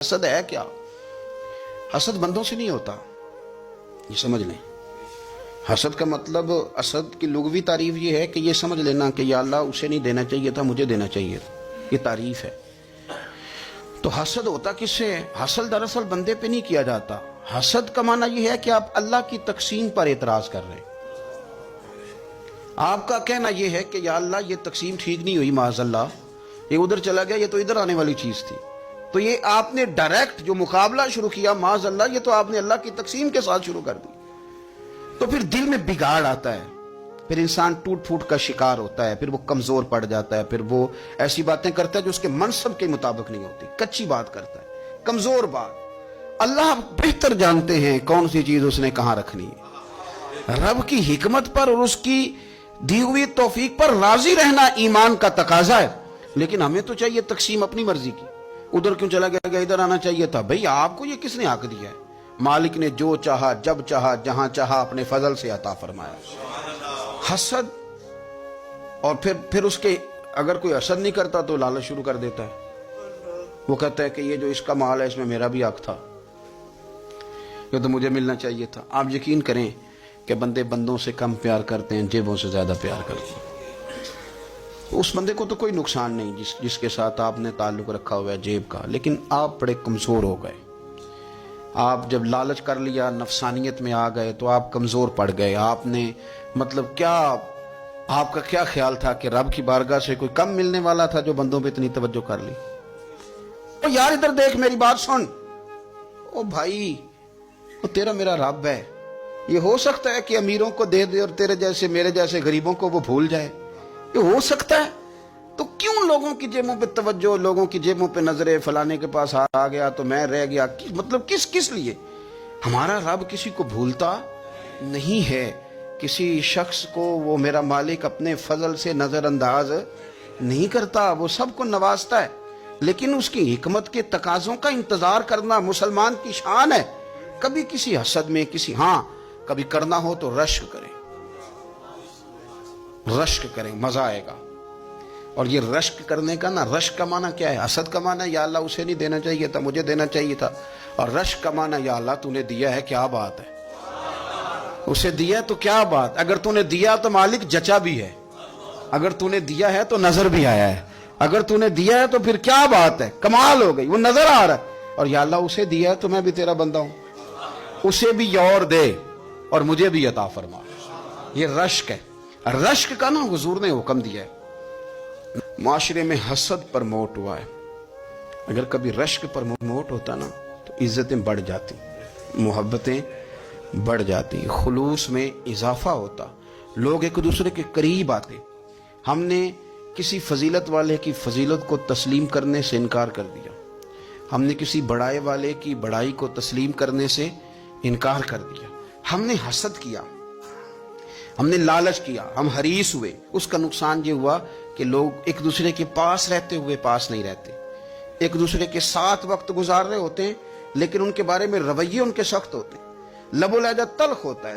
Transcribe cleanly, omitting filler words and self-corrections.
حسد ہے کیا؟ حسد بندوں سے نہیں ہوتا، یہ سمجھ لیں۔ حسد کا مطلب، حسد کی لغوی تعریف یہ ہے کہ یہ سمجھ لینا کہ یا اللہ اسے نہیں دینا چاہیے تھا، مجھے دینا چاہیے تھا، یہ تعریف ہے۔ تو حسد ہوتا کس سے ہے؟ حسد دراصل بندے پہ نہیں کیا جاتا۔ حسد کا معنی یہ ہے کہ آپ اللہ کی تقسیم پر اعتراض کر رہے ہیں۔ آپ کا کہنا یہ ہے کہ یا اللہ یہ تقسیم ٹھیک نہیں ہوئی، معاذ اللہ یہ ادھر چلا گیا، یہ تو ادھر آنے والی چیز تھی۔ تو یہ آپ نے ڈائریکٹ جو مقابلہ شروع کیا، معاذ اللہ یہ تو آپ نے اللہ کی تقسیم کے ساتھ شروع کر دی۔ تو پھر دل میں بگاڑ آتا ہے، پھر انسان ٹوٹ پھوٹ کا شکار ہوتا ہے، پھر وہ کمزور پڑ جاتا ہے، پھر وہ ایسی باتیں کرتا ہے جو اس کے منصب کے مطابق نہیں ہوتی، کچی بات کرتا ہے، کمزور بات۔ اللہ بہتر جانتے ہیں کون سی چیز اس نے کہاں رکھنی ہے۔ رب کی حکمت پر اور اس کی دی ہوئی توفیق پر راضی رہنا ایمان کا تقاضا ہے، لیکن ہمیں تو چاہیے تقسیم اپنی مرضی کی۔ ادھر کیوں چلا گیا، ادھر آنا چاہیے تھا۔ بھئی آپ کو یہ کس نے حق دیا ہے؟ مالک نے جو چاہا، جب چاہا، جہاں چاہا اپنے فضل سے عطا فرمایا۔ حسد، اور پھر اس کے اگر کوئی حسد نہیں کرتا تو لالچ شروع کر دیتا ہے۔ وہ کہتا ہے کہ یہ جو اس کا مال ہے اس میں میرا بھی حق تھا، یہ تو مجھے ملنا چاہیے تھا۔ آپ یقین کریں کہ بندے بندوں سے کم پیار کرتے ہیں، جیبوں سے زیادہ پیار کرتے ہیں۔ اس بندے کو تو کوئی نقصان نہیں جس کے ساتھ آپ نے تعلق رکھا ہوا ہے جیب کا، لیکن آپ بڑے کمزور ہو گئے۔ آپ جب لالچ کر لیا، نفسانیت میں آ گئے تو آپ کمزور پڑ گئے۔ آپ نے کیا آپ کا کیا خیال تھا کہ رب کی بارگاہ سے کوئی کم ملنے والا تھا جو بندوں پہ اتنی توجہ کر لی؟ او یار ادھر دیکھ، میری بات سن۔ او بھائی، وہ تیرا میرا رب ہے، یہ ہو سکتا ہے کہ امیروں کو دے دے اور تیرے جیسے میرے جیسے غریبوں کو وہ بھول جائے؟ یہ ہو سکتا ہے؟ تو کیوں لوگوں کی جیبوں پہ توجہ، لوگوں کی جیبوں پہ نظریں، فلانے کے پاس آ گیا تو میں رہ گیا، کس لیے؟ ہمارا رب کسی کو بھولتا نہیں ہے، کسی شخص کو وہ میرا مالک اپنے فضل سے نظر انداز نہیں کرتا، وہ سب کو نوازتا ہے، لیکن اس کی حکمت کے تقاضوں کا انتظار کرنا مسلمان کی شان ہے۔ کبھی کسی حسد میں کبھی کرنا ہو تو رشک کریں، مزہ آئے گا۔ اور یہ رشک کرنے کا رشک کا معنی کیا ہے؟ حسد کا معنی یا اللہ اسے نہیں دینا چاہیے تھا، مجھے دینا چاہیے تھا، اور رشک کا معنی یا اللہ تو نے دیا ہے، کیا بات ہے، اسے دیا تو کیا بات۔ اگر تو نے دیا تو مالک جچا بھی ہے، اگر تو نے دیا ہے تو نظر بھی آیا ہے، اگر تو نے دیا ہے تو پھر کیا بات ہے، کمال ہو گئی، وہ نظر آ رہا ہے۔ اور یا اللہ اسے دیا ہے تو میں بھی تیرا بندہ ہوں، اسے بھی اور دے اور مجھے بھی عطا فرما۔ یہ رشک ہے۔ رشک کا حضور نے حکم دیا ہے۔ معاشرے میں حسد پرموٹ ہوا ہے، اگر کبھی رشک پرموٹ ہوتا تو عزتیں بڑھ جاتی، محبتیں بڑھ جاتی، خلوص میں اضافہ ہوتا، لوگ ایک دوسرے کے قریب آتے۔ ہم نے کسی فضیلت والے کی فضیلت کو تسلیم کرنے سے انکار کر دیا، ہم نے کسی بڑائی والے کی بڑائی کو تسلیم کرنے سے انکار کر دیا۔ ہم نے حسد کیا، ہم نے لالچ کیا، ہم حریص ہوئے۔ اس کا نقصان یہ ہوا کہ لوگ ایک دوسرے کے پاس رہتے ہوئے پاس نہیں رہتے، ایک دوسرے کے ساتھ وقت گزار رہے ہوتے ہیں لیکن ان کے بارے میں رویے ان کے سخت ہوتے ہیں، لب و لہجہ تلخ ہوتا ہے۔